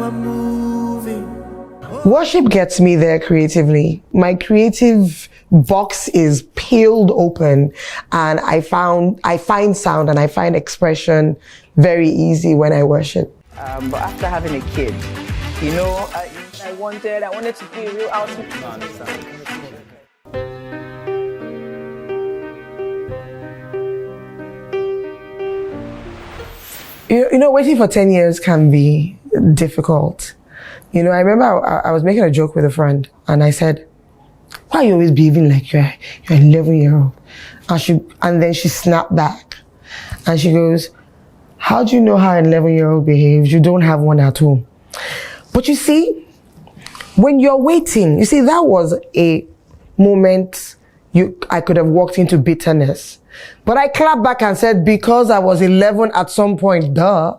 are moving. Worship gets me there creatively. My creative box is peeled open, and I find sound and I find expression very easy when I worship. But after having a kid, you know, I wanted to be a real outfit. No, I understand. You know, waiting for 10 years can be difficult. You know, I remember I was making a joke with a friend, and I said, why are you always behaving like you're an 11-year-old? And then she snapped back, and she goes, how do you know how an 11-year-old behaves? You don't have one at home. But you see, when you're waiting, you see, that was a moment I could have walked into bitterness. But I clapped back and said, because I was 11 at some point, duh.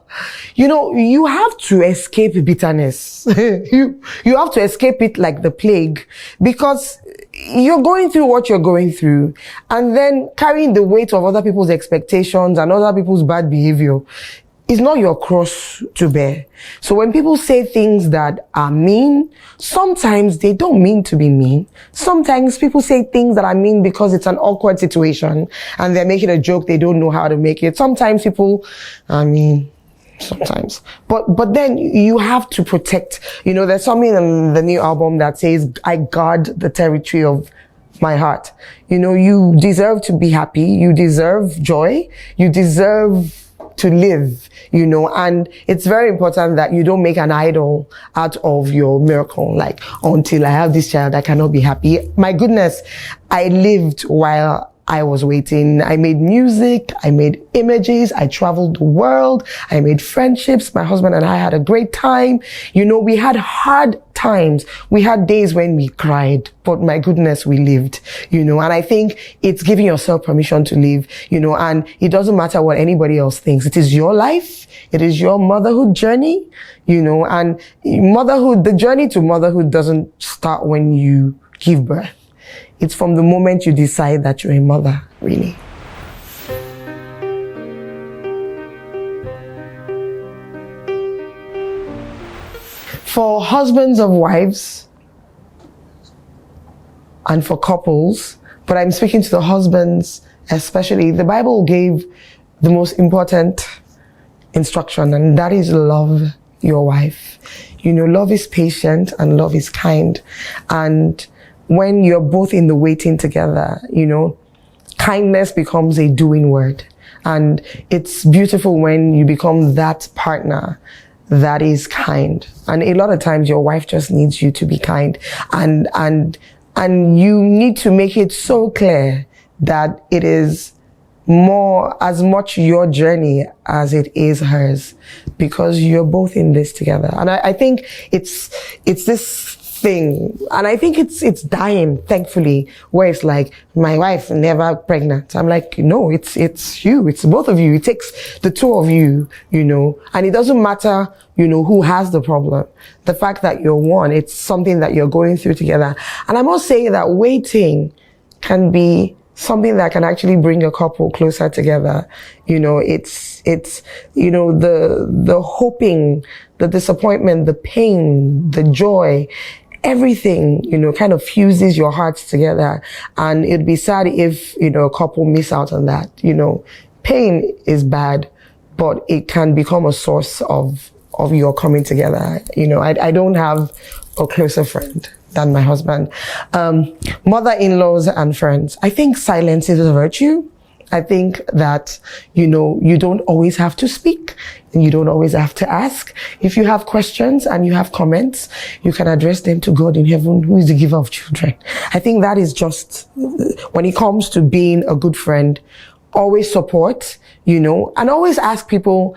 You know, you have to escape bitterness. you have to escape it like the plague, because you're going through what you're going through, and then carrying the weight of other people's expectations and other people's bad behavior is not your cross to bear. So when people say things that are mean, sometimes they don't mean to be mean. Sometimes people say things that are mean because it's an awkward situation and they're making a joke, they don't know how to make it. Sometimes people, sometimes. But then you have to protect, you know, there's something in the new album that says, I guard the territory of my heart. You know, you deserve to be happy. You deserve joy. You deserve to live, you know, and it's very important that you don't make an idol out of your miracle. Like, until I have this child, I cannot be happy. My goodness, I lived while I was waiting. I made music, I made images, I traveled the world, I made friendships. My husband and I had a great time. You know, we had hard times. We had days when we cried, but my goodness, we lived, you know, and I think it's giving yourself permission to live, you know, and it doesn't matter what anybody else thinks. It is your life. It is your motherhood journey, you know, and motherhood, the journey to motherhood doesn't start when you give birth. It's from the moment you decide that you're a mother, really. For husbands of wives and for couples, but I'm speaking to the husbands especially, the Bible gave the most important instruction, and that is love your wife. You know, love is patient and love is kind. And when you're both in the waiting together, you know, kindness becomes a doing word. And it's beautiful when you become that partner that is kind. And a lot of times your wife just needs you to be kind. And you need to make it so clear that it is more, as much your journey as it is hers, because you're both in this together. And I think it's this thing, and I think it's dying, thankfully, where it's like, my wife never pregnant. I'm like, no, it's you, it's both of you. It takes the two of you, you know, and it doesn't matter, you know, who has the problem. The fact that you're one, it's something that you're going through together. And I must say that waiting can be something that can actually bring a couple closer together. You know, it's, you know, the hoping, the disappointment, the pain, the joy, everything, you know, kind of fuses your hearts together. And it'd be sad if, you know, a couple miss out on that. You know, pain is bad, but it can become a source of your coming together. You know, I don't have a closer friend than my husband. Mother-in-laws and friends. I think silence is a virtue. I think that, you know, you don't always have to speak and you don't always have to ask. If you have questions and you have comments, you can address them to God in heaven, who is the giver of children. I think that is just, when it comes to being a good friend, always support, you know, and always ask people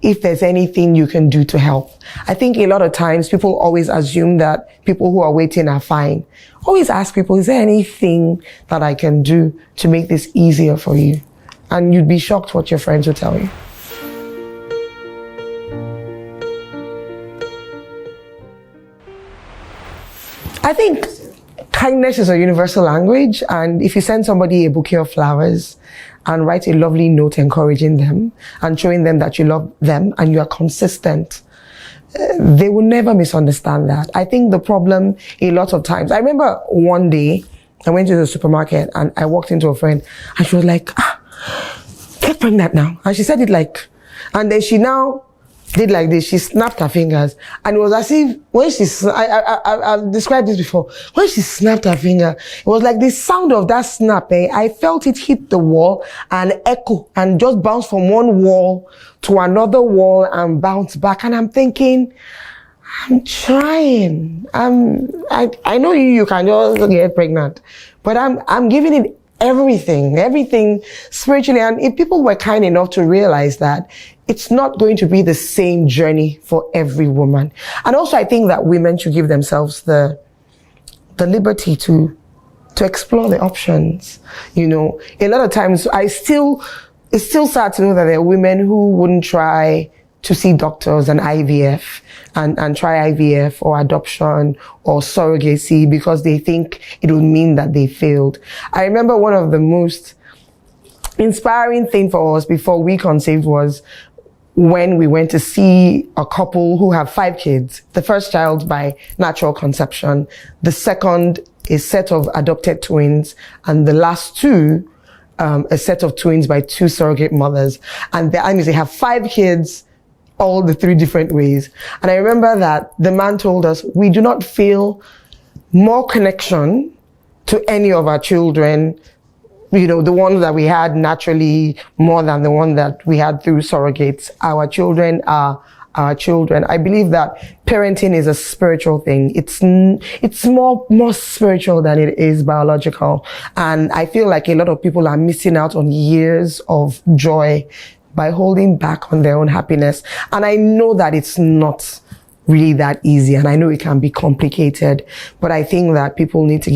if there's anything you can do to help. I think a lot of times people always assume that people who are waiting are fine. Always ask people, is there anything that I can do to make this easier for you? And you'd be shocked what your friends will tell you. I think kindness is a universal language, and if you send somebody a bouquet of flowers and write a lovely note encouraging them and showing them that you love them and you are consistent, they will never misunderstand that. I think the problem a lot of times, I remember one day I went to the supermarket and I walked into a friend and she was like, get pregnant now. And she said it like, and then she now did like this. She snapped her fingers and it was as if when she, I've described this before, when she snapped her finger, it was like the sound of that snap, I felt it hit the wall and echo and just bounce from one wall to another wall and bounce back. And I'm thinking, I'm trying. I know you can just get pregnant, but I'm giving it everything spiritually. And if people were kind enough to realize that it's not going to be the same journey for every woman. And also I think that women should give themselves the liberty to explore the options. You know, a lot of times it's still sad to know that there are women who wouldn't try to see doctors and IVF and try IVF or adoption or surrogacy because they think it would mean that they failed. I remember one of the most inspiring thing for us before we conceived was when we went to see a couple who have 5 kids. The first child by natural conception, the second a set of adopted twins, and the last 2 a set of twins by 2 surrogate mothers. And that means they have 5 kids, all the 3 different ways. And I remember that the man told us, we do not feel more connection to any of our children, you know, the ones that we had naturally more than the one that we had through surrogates. Our children are our children. I believe that parenting is a spiritual thing. It's more spiritual than it is biological. And I feel like a lot of people are missing out on years of joy by holding back on their own happiness. And I know that it's not really that easy, and I know it can be complicated, but I think that people need to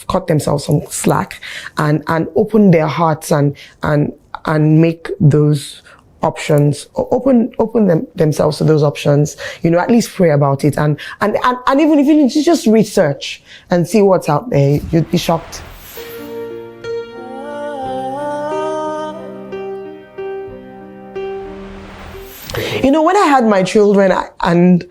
cut themselves some slack and open their hearts and make those options, open themselves to those options, you know, at least pray about it and even if you just research and see what's out there, you'd be shocked. You know, when I had my children and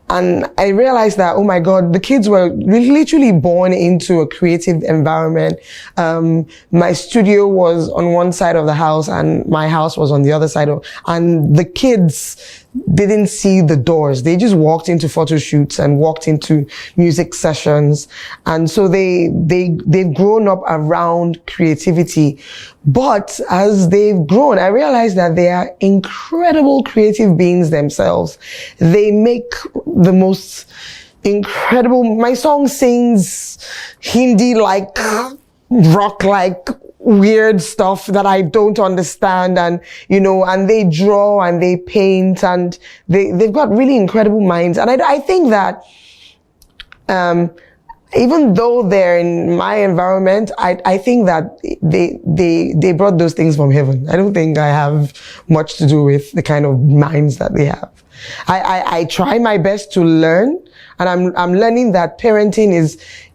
I realized that, oh my God, the kids were literally born into a creative environment. My studio was on one side of the house and my house was on the other side and the kids didn't see the doors. They just walked into photo shoots and walked into music sessions. And so they've grown up around creativity. But as they've grown, I realized that they are incredible creative beings themselves. They make the most incredible, my song sings Hindi-like, rock-like, weird stuff that I don't understand, and you know, and they draw and they paint and they've got really incredible minds. And I think that even though they're in my environment, I think that they brought those things from heaven. I don't think I have much to do with the kind of minds that they have. I try my best to learn, and I'm learning that parenting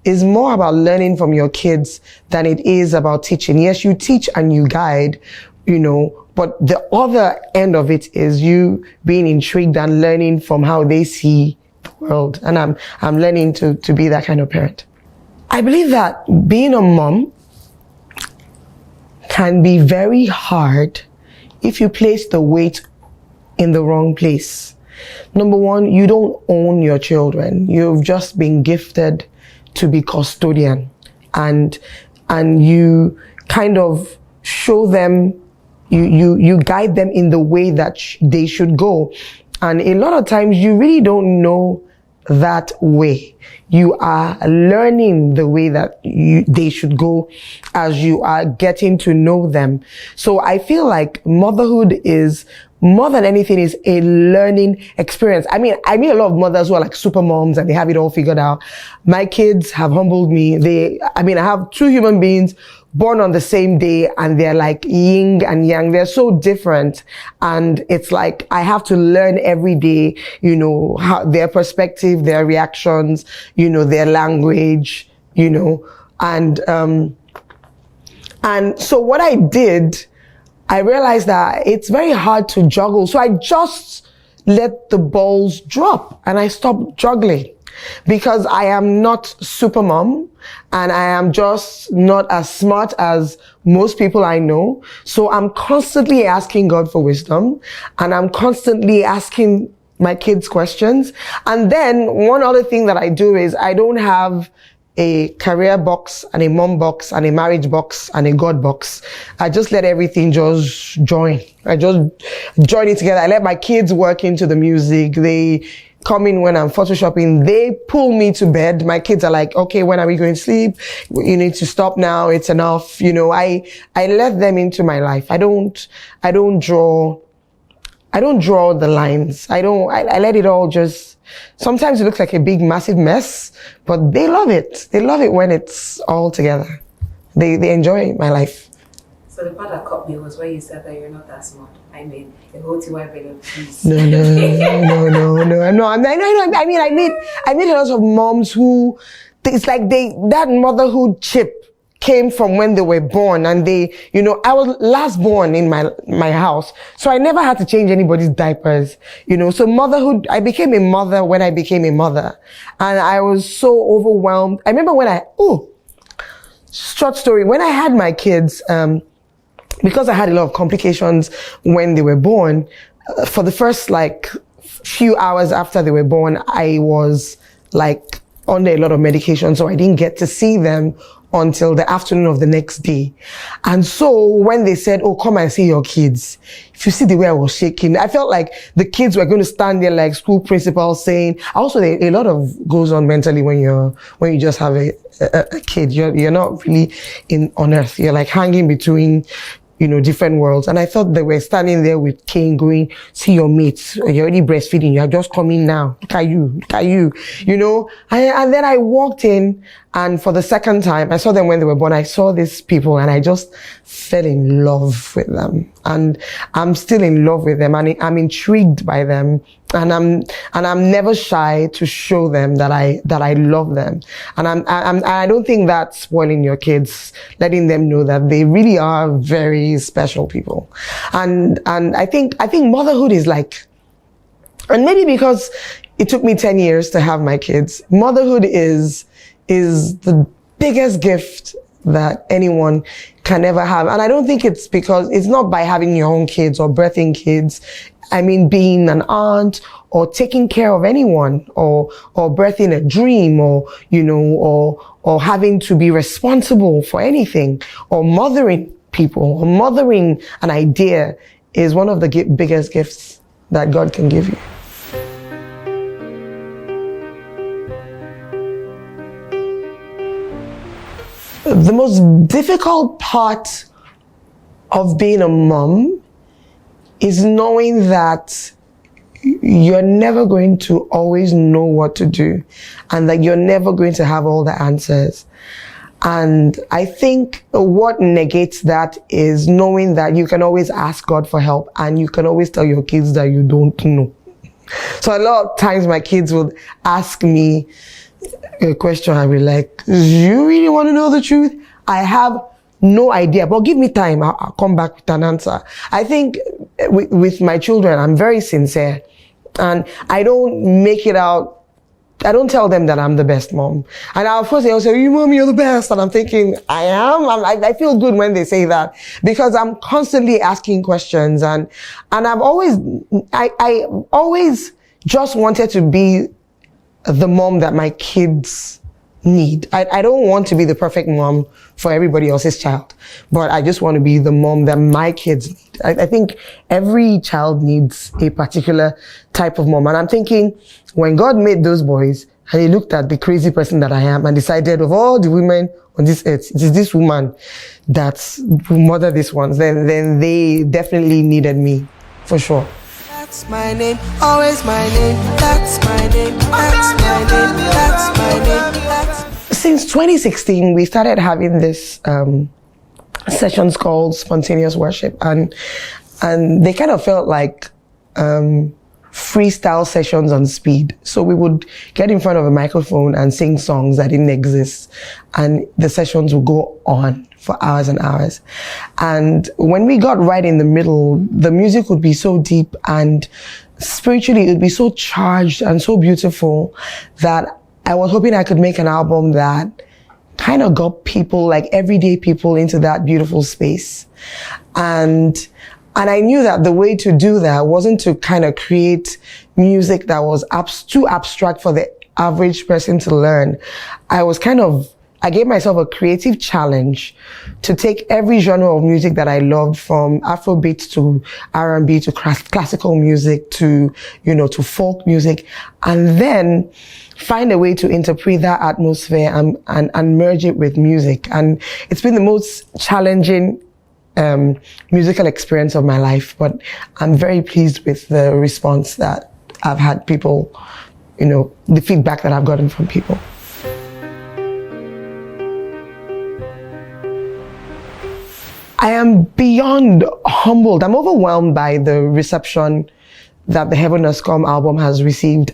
is more about learning from your kids than it is about teaching. Yes, you teach and you guide, you know, but the other end of it is you being intrigued and learning from how they see the world. And I'm learning to be that kind of parent. I believe that being a mom can be very hard if you place the weight in the wrong place. Number one, you don't own your children. You've just been gifted to be custodian, and you kind of show them, you guide them in the way that they should go. And a lot of times you really don't know that way. You are learning the way that they should go as you are getting to know them. So I feel like motherhood is more than anything is a learning experience. I mean a lot of mothers who are like super moms and they have it all figured out. My kids have humbled me. I have 2 human beings born on the same day and they're like yin and yang. They're so different. And it's like, I have to learn every day, you know, how their perspective, their reactions, you know, their language, you know, and so what I did, I realized that it's very hard to juggle. So I just let the balls drop and I stopped juggling. Because I am not super mom and I am just not as smart as most people I know. So I'm constantly asking God for wisdom and I'm constantly asking my kids questions. And then one other thing that I do is I don't have a career box and a mom box and a marriage box and a God box. I just let everything just join. I just join it together. I let my kids work into the music. They come in when I'm photoshopping. They pull me to bed. My kids are like, okay, when are we going to sleep? You need to stop now. It's enough. You know, I let them into my life. I don't draw the lines. I let it all just, sometimes it looks like a big, massive mess, but they love it. They love it when it's all together. They enjoy my life. So the part that caught me was where you said that you're not that smart. I mean, a whole Ty Bello, please. No. I mean a lot of moms who, it's like that motherhood chip came from when they were born and they, you know, I was last born in my house. So I never had to change anybody's diapers, you know. So motherhood, I became a mother when I became a mother. And I was so overwhelmed. I remember when short story, when I had my kids, because I had a lot of complications when they were born, for the first few hours after they were born, I was under a lot of medication. So I didn't get to see them until the afternoon of the next day. And so when they said, oh, come and see your kids, if you see the way I was shaking, I felt like the kids were going to stand there like school principals saying, also a lot of goes on mentally when you just have a kid. You're not really on earth. You're like hanging between, you know, different worlds. And I thought they were standing there with Cain going, see your mates, you're already breastfeeding, you're just coming now. Look at you, you know. And then I walked in and for the second time, I saw them when they were born. I saw these people and I just fell in love with them. And I'm still in love with them and I'm intrigued by them. And I'm never shy to show them that I love them. And I don't think that's spoiling your kids, letting them know that they really are very special people. And I think motherhood is and maybe because it took me 10 years to have my kids, motherhood is the biggest gift that anyone can ever have. And I don't think it's not by having your own kids or birthing kids. I mean, being an aunt or taking care of anyone or birthing a dream or, you know, or having to be responsible for anything or mothering people or mothering an idea is one of the biggest gifts that God can give you. The most difficult part of being a mom is knowing that you're never going to always know what to do and that you're never going to have all the answers. And I think what negates that is knowing that you can always ask God for help and you can always tell your kids that you don't know. So a lot of times my kids would ask me a question, I'd be like, do you really want to know the truth? I have no idea, but give me time. I'll come back with an answer. I think with my children, I'm very sincere and I don't make it out. I don't tell them that I'm the best mom. And of course they'll say, you mom, you're the best. And I'm thinking, I am. I feel good when they say that because I'm constantly asking questions and I always just wanted to be the mom that my kids need. I don't want to be the perfect mom for everybody else's child, but I just want to be the mom that my kids need. I think every child needs a particular type of mom. And I'm thinking, when God made those boys, and he looked at the crazy person that I am and decided of all the women on this earth, it is this woman that's who mother these ones, then they definitely needed me, for sure. That's my name, always my name, that's my name, that's my name, that's my name, that's... Since 2016, we started having this sessions called Spontaneous Worship, and they kind of felt like freestyle sessions on speed. So we would get in front of a microphone and sing songs that didn't exist, and the sessions would go on for hours and hours. And when we got right in the middle, the music would be so deep and spiritually it would be so charged and so beautiful that I was hoping I could make an album that kind of got people, like everyday people, into that beautiful space. And I knew that the way to do that wasn't to kind of create music that was too abstract for the average person to learn. I gave myself a creative challenge to take every genre of music that I loved, from Afrobeat to R&B to classical music to, to folk music, and then find a way to interpret that atmosphere and merge it with music. And it's been the most challenging musical experience of my life, but I'm very pleased with the response that I've had, people, the feedback that I've gotten from people. I am beyond humbled. I'm overwhelmed by the reception that the Heaven Has Come album has received.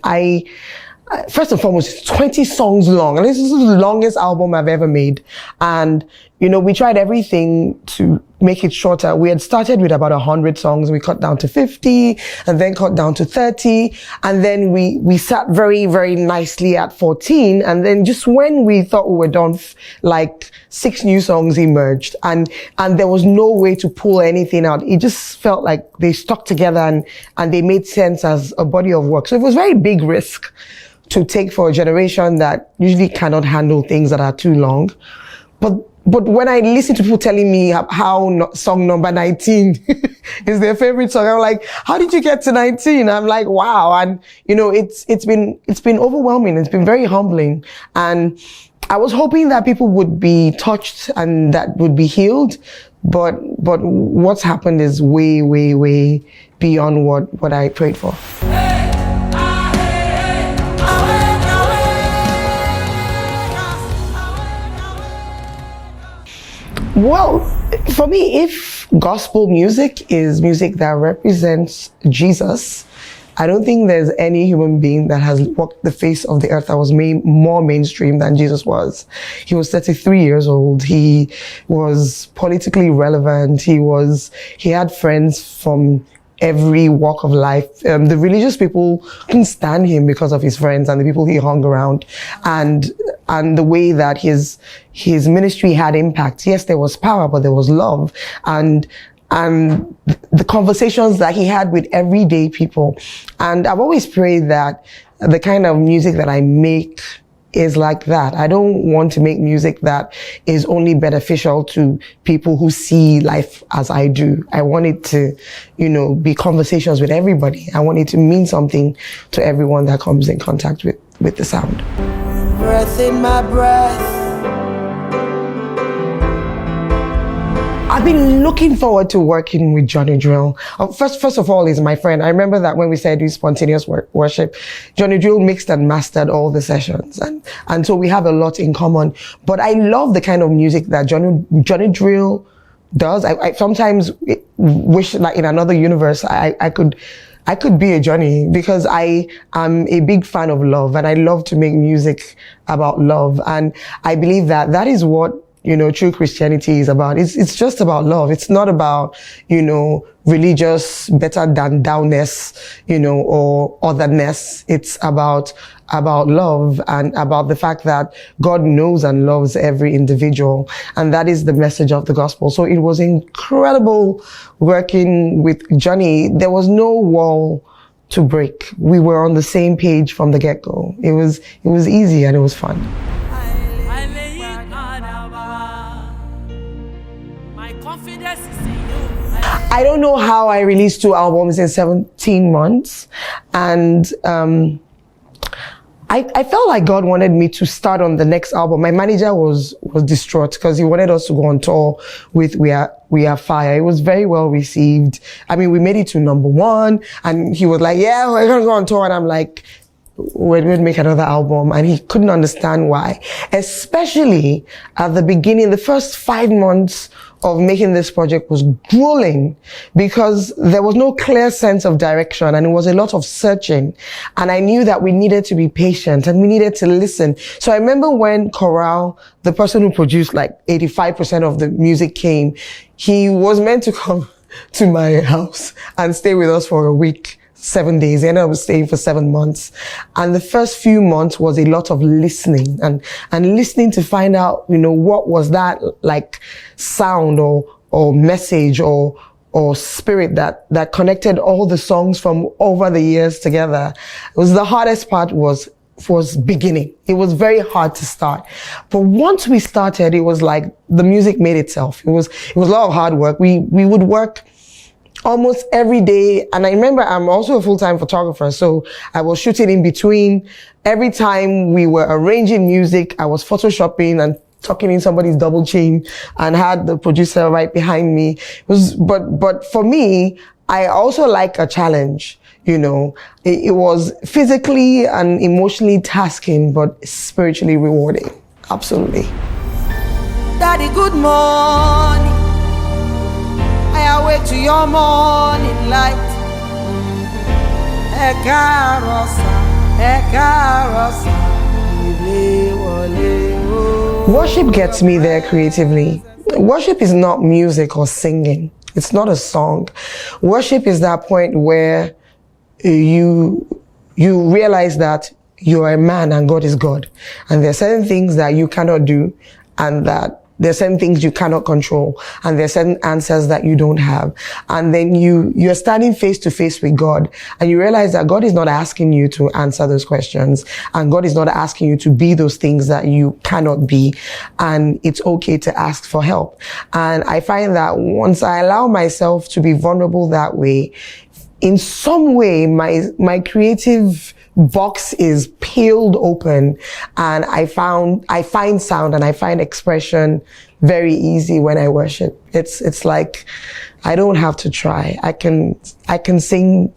First and foremost, it's 20 songs long. And this is the longest album I've ever made. And, we tried everything to make it shorter. We had started with about 100 songs. We cut down to 50 and then cut down to 30. And then we sat very, very nicely at 14. And then just when we thought we were done, like 6 new songs emerged, and there was no way to pull anything out. It just felt like they stuck together and they made sense as a body of work. So it was very big risk to take for a generation that usually cannot handle things that are too long. But when I listen to people telling me how song number 19 is their favorite song, I'm like, how did you get to 19? I'm like, wow. And, it's been overwhelming. It's been very humbling. And I was hoping that people would be touched and that would be healed. But what's happened is way, way, way beyond what I prayed for. Well, for me, if gospel music is music that represents Jesus, I don't think there's any human being that has walked the face of the earth that was more mainstream than Jesus was. He was 33 years old. He was politically relevant. He had friends from every walk of life. The religious people couldn't stand him because of his friends and the people he hung around, and the way that his ministry had impact. Yes, there was power, but there was love, and the conversations that he had with everyday people. And I've always prayed that the kind of music that I make is like that. I don't want to make music that is only beneficial to people who see life as I do. I want it to, be conversations with everybody. I want it to mean something to everyone that comes in contact with the sound. Breath in my breath. I've been looking forward to working with Johnny Drill. First of all, he's my friend. I remember that when we started doing spontaneous worship, Johnny Drill mixed and mastered all the sessions. And so we have a lot in common. But I love the kind of music that Johnny Drill does. I sometimes wish, like in another universe, I could be a Johnny, because I am a big fan of love, and I love to make music about love. And I believe that is what true Christianity is about. It's just about love. It's not about, religious better than downness, or otherness. It's about love and about the fact that God knows and loves every individual. And that is the message of the gospel. So it was incredible working with Johnny. There was no wall to break. We were on the same page from the get-go. It was easy and it was fun. I don't know how I released 2 albums in 17 months. And I felt like God wanted me to start on the next album. My manager was distraught because he wanted us to go on tour with We Are Fire. It was very well received. I mean, we made it to #1, and he was like, yeah, we're going to go on tour. And I'm like, we're going to make another album. And he couldn't understand why. Especially at the beginning, the first 5 months of making this project was grueling, because there was no clear sense of direction, and it was a lot of searching. And I knew that we needed to be patient and we needed to listen. So I remember when Corral, the person who produced like 85% of the music, came, he was meant to come to my house and stay with us for a week. 7 days. I ended up staying for 7 months. And the first few months was a lot of listening and listening to find out, what was that like sound or message or spirit that connected all the songs from over the years together. It was the hardest part was beginning. It was very hard to start. But once we started, it was like the music made itself. It was a lot of hard work. We would work almost every day. And I remember I'm also a full-time photographer, so I was shooting in between. Every time we were arranging music, I was photoshopping and tucking in somebody's double chain and had the producer right behind me. But for me, I also like a challenge. It was physically and emotionally tasking, but spiritually rewarding. Absolutely. Daddy, good morning. I awake to your morning light. Worship gets me there creatively. Worship is not music or singing. It's not a song. Worship is that point where you realize that you are a man and God is God. And there are certain things that you cannot do, and that there are certain things you cannot control, and there are certain answers that you don't have. And then you're standing face to face with God, and you realize that God is not asking you to answer those questions, and God is not asking you to be those things that you cannot be. And it's okay to ask for help. And I find that once I allow myself to be vulnerable that way, in some way, my creative box is peeled open, and I find sound and I find expression very easy when I worship. It's like I don't have to try. I can sing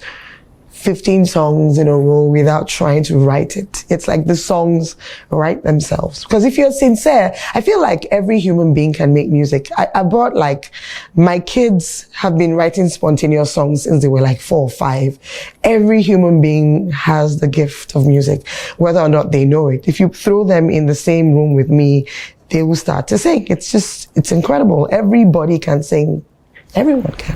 15 songs in a row without trying to write it. It's like the songs write themselves. Because if you're sincere, I feel like every human being can make music. I brought my kids have been writing spontaneous songs since they were 4 or 5. Every human being has the gift of music, whether or not they know it. If you throw them in the same room with me, they will start to sing. It's incredible. Everybody can sing. Everyone can.